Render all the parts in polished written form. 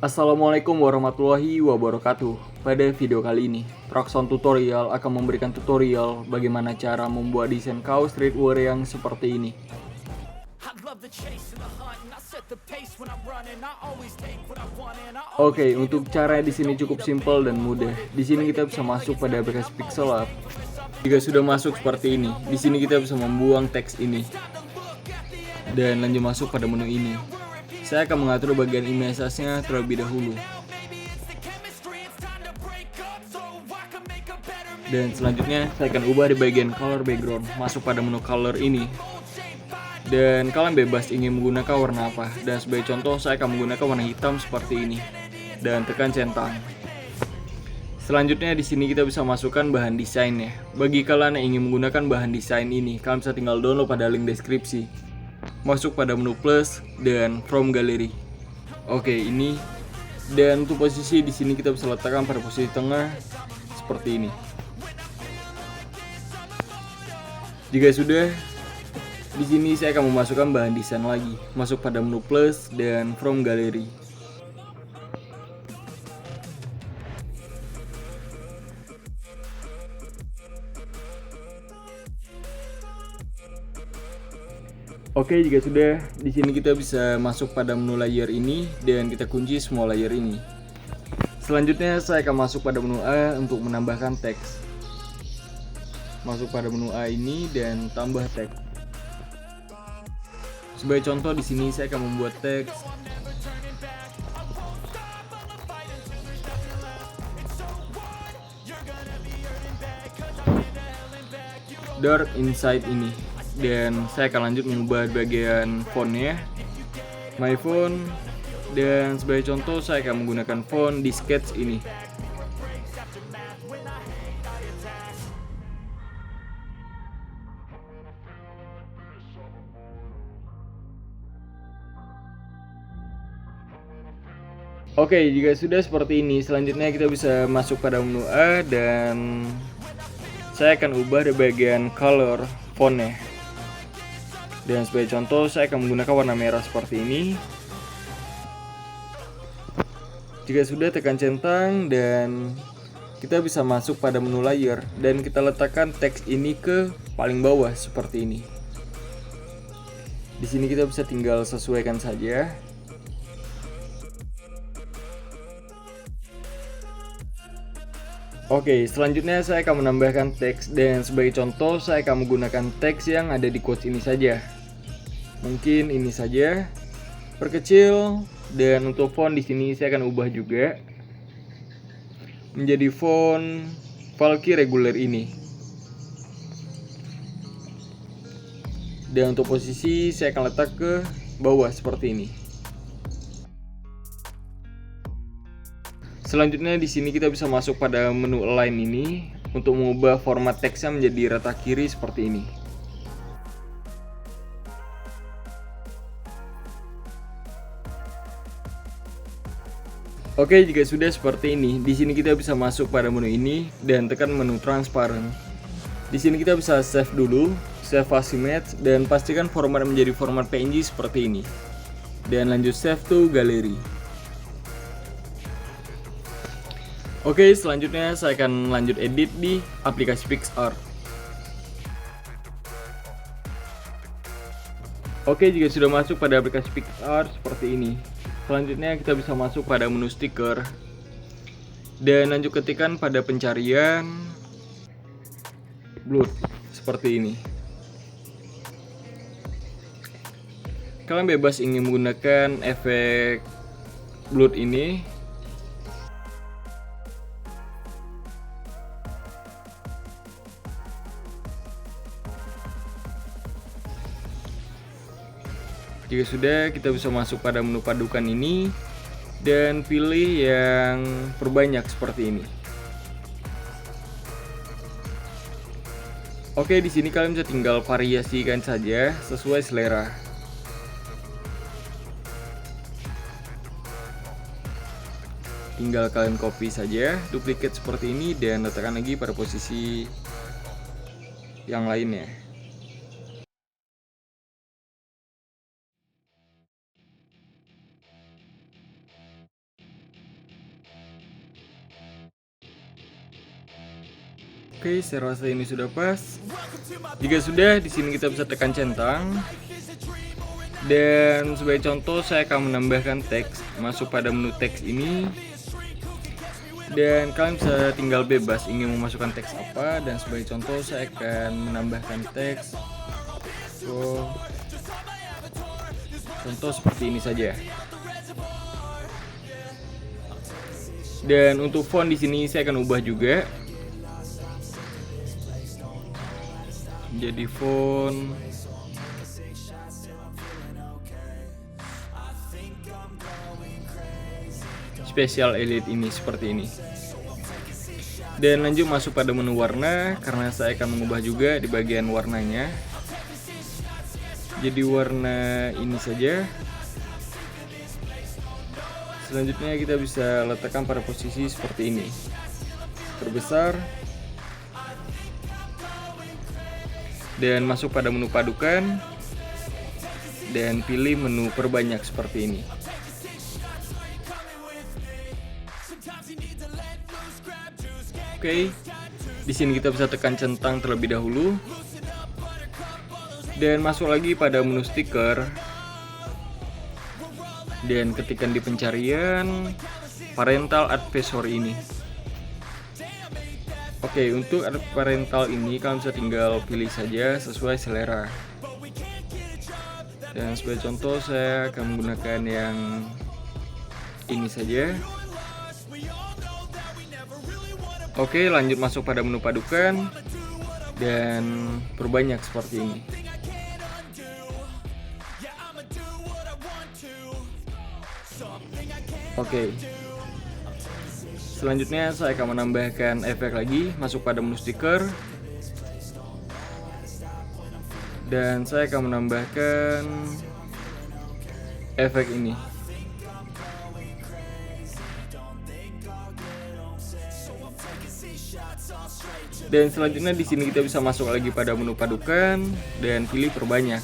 Assalamualaikum warahmatullahi wabarakatuh. Pada video kali ini, Traxon Tutorial akan memberikan tutorial bagaimana cara membuat desain kaos streetwear yang seperti ini. Oke, untuk cara di sini cukup simpel dan mudah. Di sini kita bisa masuk pada aplikasi Pixel Art. Jika sudah masuk seperti ini, di sini kita bisa membuang teks ini dan lanjut masuk pada menu ini. Saya akan mengatur bagian image-nya terlebih dahulu. Dan selanjutnya saya akan ubah di bagian color background, masuk pada menu color ini. Dan kalian bebas ingin menggunakan warna apa. Dan sebagai contoh saya akan menggunakan warna hitam seperti ini. Dan tekan centang. Selanjutnya di sini kita bisa masukkan bahan desainnya. Bagi kalian yang ingin menggunakan bahan desain ini, kalian bisa tinggal download pada link deskripsi. Masuk pada menu plus dan from gallery. Oke, ini. Dan untuk posisi di sini kita bisa letakkan pada posisi tengah seperti ini. Jika sudah, di sini saya akan memasukkan bahan desain lagi. Masuk pada menu plus dan from gallery. Oke, jika sudah, di sini kita bisa masuk pada menu layer ini dan kita kunci semua layer ini. Selanjutnya saya akan masuk pada menu A untuk menambahkan teks. Masuk pada menu A ini dan tambah teks. Sebagai contoh di sini saya akan membuat teks dark inside ini. Dan saya akan lanjut mengubah bagian fontnya, my font, dan sebagai contoh saya akan menggunakan font di sketch ini. Oke, jika sudah seperti ini, selanjutnya kita bisa masuk pada menu A dan saya akan ubah di bagian color fontnya. Dan sebagai contoh saya akan menggunakan warna merah seperti ini. Jika sudah, tekan centang dan kita bisa masuk pada menu layer dan kita letakkan teks ini ke paling bawah seperti ini. Di sini kita bisa tinggal sesuaikan saja. Oke, selanjutnya saya akan menambahkan teks dan sebagai contoh saya akan menggunakan teks yang ada di quotes ini saja. Mungkin ini saja, perkecil, dan untuk font di sini saya akan ubah juga menjadi font Valky regular ini. Dan untuk posisi saya akan letak ke bawah seperti ini. Selanjutnya di sini kita bisa masuk pada menu align ini untuk mengubah format teksnya menjadi rata kiri seperti ini. Oke, jika sudah seperti ini, di sini kita bisa masuk pada menu ini dan tekan menu transparent. Di sini kita bisa save dulu, save as image, dan pastikan format menjadi format PNG seperti ini. Dan lanjut save to gallery. Oke, selanjutnya saya akan lanjut edit di aplikasi PixArt. Oke, jika sudah masuk pada aplikasi PixArt seperti ini, selanjutnya kita bisa masuk pada menu stiker dan lanjut ketikkan pada pencarian blood seperti ini. Kalian bebas ingin menggunakan efek blood ini. Jika sudah, kita bisa masuk pada menu padukan ini dan pilih yang perbanyak seperti ini. Oke, di sini kalian bisa tinggal variasikan saja sesuai selera. Tinggal kalian copy saja, duplicate seperti ini dan letakkan lagi pada posisi yang lainnya. Oke, saya rasa ini sudah pas. Jika sudah, di sini kita bisa tekan centang. Dan sebagai contoh saya akan menambahkan teks, masuk pada menu teks ini. Dan kalian bisa tinggal bebas ingin memasukkan teks apa. Dan sebagai contoh saya akan menambahkan teks. So, contoh seperti ini saja. Dan untuk font di sini saya akan ubah juga. Jadi font Special Elite ini seperti ini. Dan lanjut masuk pada menu warna, karena saya akan mengubah juga di bagian warnanya. Jadi warna ini saja. Selanjutnya kita bisa letakkan pada posisi seperti ini. Terbesar. Dan masuk pada menu padukan. Dan pilih menu perbanyak seperti ini. Oke, di sini kita bisa tekan centang terlebih dahulu, dan masuk lagi pada menu stiker, dan ketikkan di pencarian parental advisory ini. Oke, untuk parental ini kalian bisa tinggal pilih saja sesuai selera. Dan sebagai contoh saya akan menggunakan yang ini saja. Oke, lanjut masuk pada menu padukan dan perbanyak seperti ini. Oke. Selanjutnya saya akan menambahkan efek lagi, masuk pada menu stiker. Dan saya akan menambahkan efek ini. Dan selanjutnya di sini kita bisa masuk lagi pada menu padukan dan pilih perbanyak.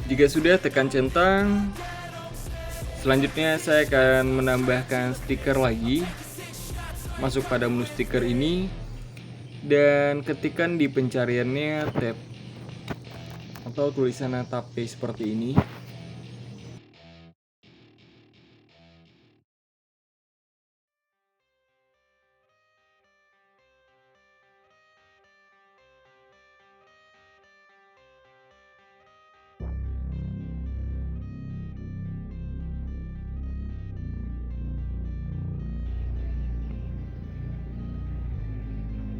Jika sudah, tekan centang. Selanjutnya saya akan menambahkan stiker lagi. Masuk pada menu stiker ini dan ketikkan di pencariannya tab atau tulisannya tape seperti ini.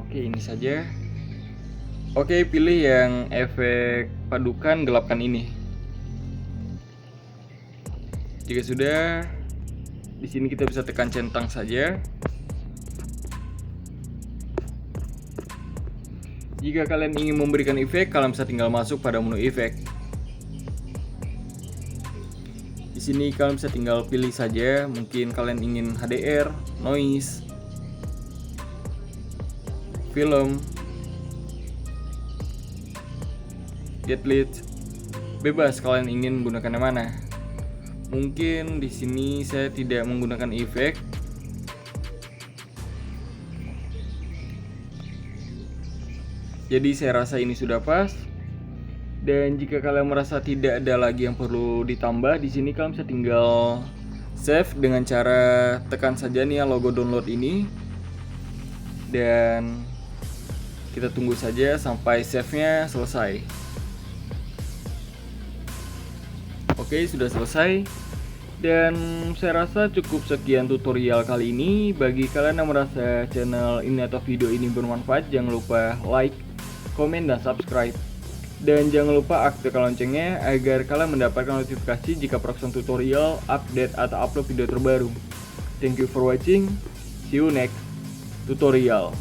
Oke, ini saja. Oke, pilih yang efek padukan gelapkan ini. Jika sudah, di sini kita bisa tekan centang saja. Jika kalian ingin memberikan efek, kalian bisa tinggal masuk pada menu efek. Di sini kalian bisa tinggal pilih saja, mungkin kalian ingin HDR, noise, film, get lit, bebas kalian ingin menggunakan yang mana. Mungkin di sini saya tidak menggunakan efek. Jadi saya rasa ini sudah pas. Dan jika kalian merasa tidak ada lagi yang perlu ditambah, di sini kalian bisa tinggal save dengan cara tekan saja nih logo download ini. Dan kita tunggu saja sampai save-nya selesai. Oke, sudah selesai. Dan saya rasa cukup sekian tutorial kali ini. Bagi kalian yang merasa channel ini atau video ini bermanfaat, jangan lupa like, komen, dan subscribe. Dan jangan lupa aktifkan loncengnya agar kalian mendapatkan notifikasi jika Proxon tutorial, update, atau upload video terbaru. Thank you for watching. See you next tutorial.